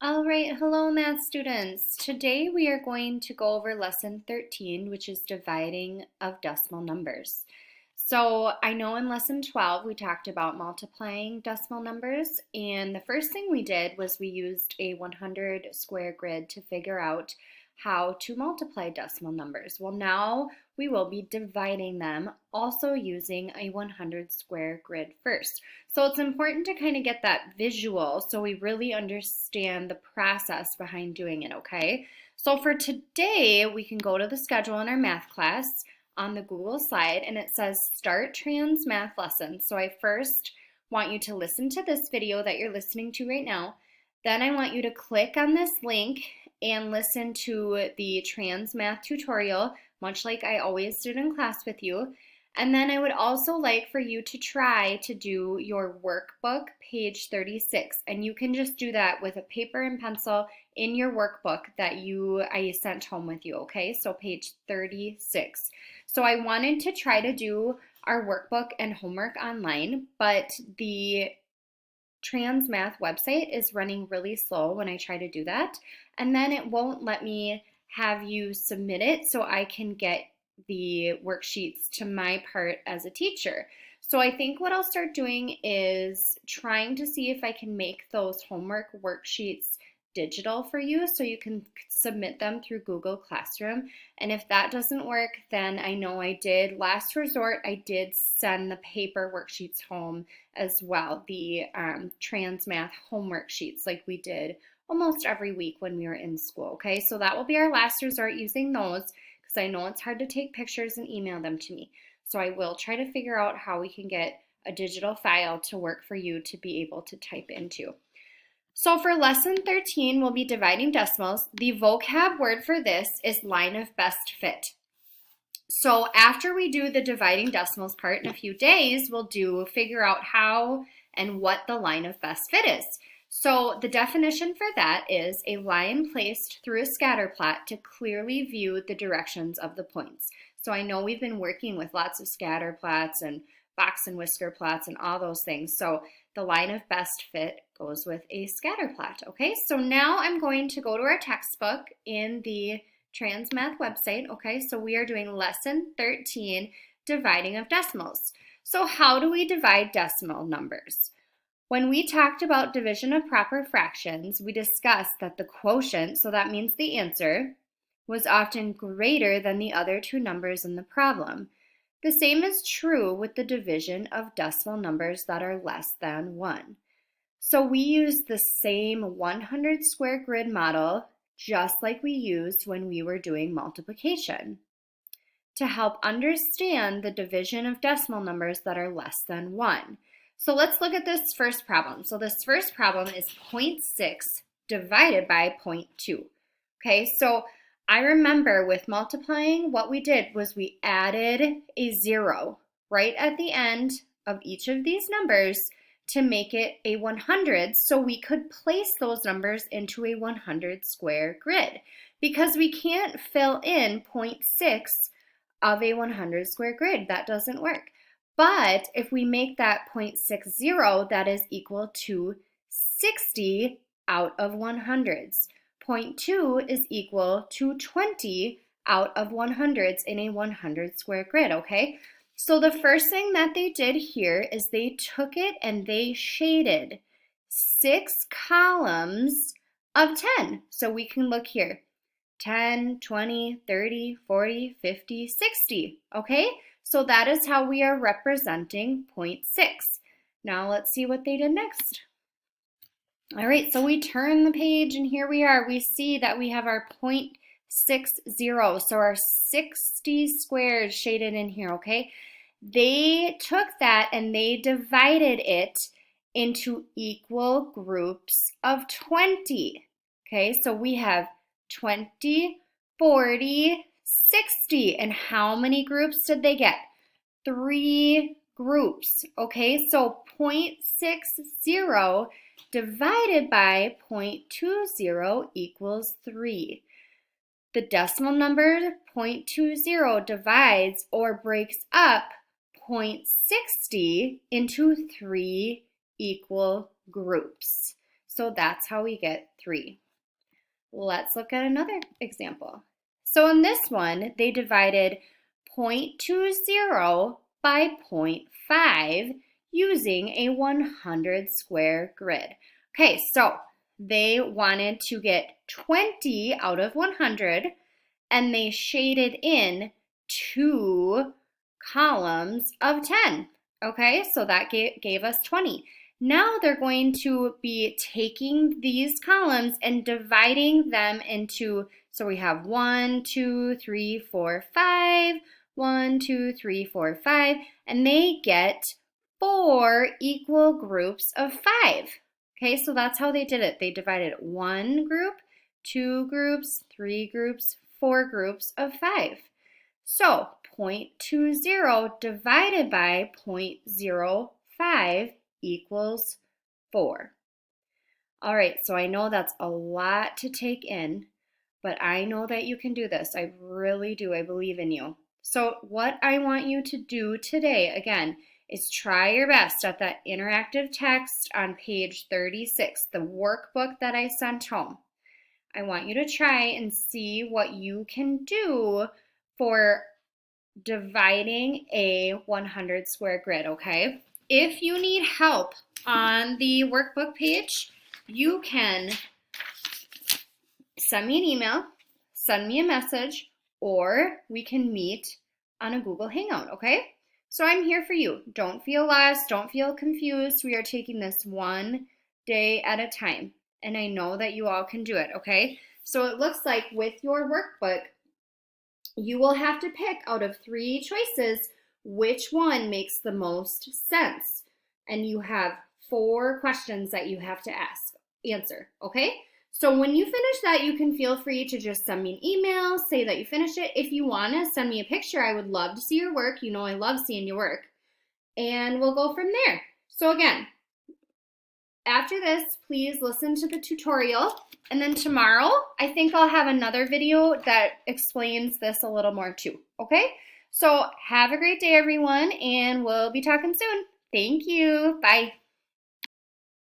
All right, hello math students. Today we are going to go over lesson 13, which is dividing of decimal numbers. So I know in lesson 12 we talked about multiplying decimal numbers, and the first thing we did was we used a 100 square grid to figure out how to multiply decimal numbers. Well, now we will be dividing them, also using a 100 square grid first. So it's important to kind of get that visual so we really understand the process behind doing it, okay? So for today, we can go to the schedule in our math class on the Google slide, and it says Start Trans Math Lesson. So I first want you to listen to this video that you're listening to right now. Then I want you to click on this link and listen to the Trans Math tutorial, much like I always did in class with you. And then I would also like for you to try to do your workbook, page 36. And you can just do that with a paper and pencil in your workbook that I sent home with you, okay? So page 36. So I wanted to try to do our workbook and homework online, but the Trans Math website is running really slow when I try to do that. And then it won't let me have you submit it so I can get the worksheets to my part as a teacher. So I think what I'll start doing is trying to see if I can make those homework worksheets digital for you so you can submit them through Google Classroom. And if that doesn't work, then I know last resort, I did send the paper worksheets home as well, the Trans Math homework sheets like we did almost every week when we were in school, okay? So that will be our last resort using those because I know it's hard to take pictures and email them to me. So I will try to figure out how we can get a digital file to work for you to be able to type into. So for lesson 13, we'll be dividing decimals. The vocab word for this is line of best fit. So after we do the dividing decimals part in a few days, we'll figure out how and what the line of best fit is. So the definition for that is a line placed through a scatter plot to clearly view the directions of the points. So I know we've been working with lots of scatter plots and box and whisker plots and all those things. So the line of best fit goes with a scatter plot. Okay, so now I'm going to go to our textbook in the Trans Math website. Okay, so we are doing lesson 13, dividing of decimals. So how do we divide decimal numbers? When we talked about division of proper fractions, we discussed that the quotient, so that means the answer, was often greater than the other two numbers in the problem. The same is true with the division of decimal numbers that are less than 1. So we use the same 100 square grid model just like we used when we were doing multiplication to help understand the division of decimal numbers that are less than 1. So let's look at this first problem. So this first problem is 0.6 divided by 0.2. Okay, so I remember with multiplying, what we did was we added a 0 right at the end of each of these numbers to make it a 100 so we could place those numbers into a 100 square grid because we can't fill in 0.6 of a 100 square grid. That doesn't work. But if we make that 0.60, that is equal to 60 out of 100s. 0.2 is equal to 20 out of 100s in a 100 square grid, okay? So the first thing that they did here is they took it and they shaded 6 columns of 10. So we can look here. 10, 20, 30, 40, 50, 60, okay? So that is how we are representing 0.6. Now let's see what they did next. All right, so we turn the page and here we are. We see that we have our 0.60, so our 60 squares shaded in here, okay? They took that and they divided it into equal groups of 20, okay? So we have 20, 40, 60. And how many groups did they get? 3 groups, okay? So 0.60 divided by 0.20 equals 3. The decimal number 0.20 divides or breaks up 0.60 into 3 equal groups. So that's how we get 3. Let's look at another example. So in this one, they divided 0.20 by 0.5 using a 100 square grid. Okay, so they wanted to get 20 out of 100, and they shaded in 2 columns of 10. Okay, so that gave us 20. Now they're going to be taking these columns and dividing them into, so we have 1, 2, 3, 4, 5, 1, 2, 3, 4, 5, and they get 4 equal groups of 5. Okay, so that's how they did it. They divided 1 group, 2 groups, 3 groups, 4 groups of 5. So 0.20 divided by 0.05 equals 4. All right, so I know that's a lot to take in, but I know that you can do this. I really do. I believe in you. So what I want you to do today, again, is try your best at that interactive text on page 36, the workbook that I sent home. I want you to try and see what you can do for dividing a 100 square grid, okay? If you need help on the workbook page, you can send me an email, send me a message, or we can meet on a Google Hangout, okay? So I'm here for you. Don't feel lost. Don't feel confused. We are taking this one day at a time, and I know that you all can do it, okay? So it looks like with your workbook, you will have to pick out of 3 choices which one makes the most sense. And you have 4 questions that you have to answer, okay? So when you finish that, you can feel free to just send me an email, say that you finished it. If you want to send me a picture, I would love to see your work. You know I love seeing your work. And we'll go from there. So again, after this, please listen to the tutorial. And then tomorrow, I think I'll have another video that explains this a little more too, okay? So have a great day, everyone, and we'll be talking soon. Thank you. Bye.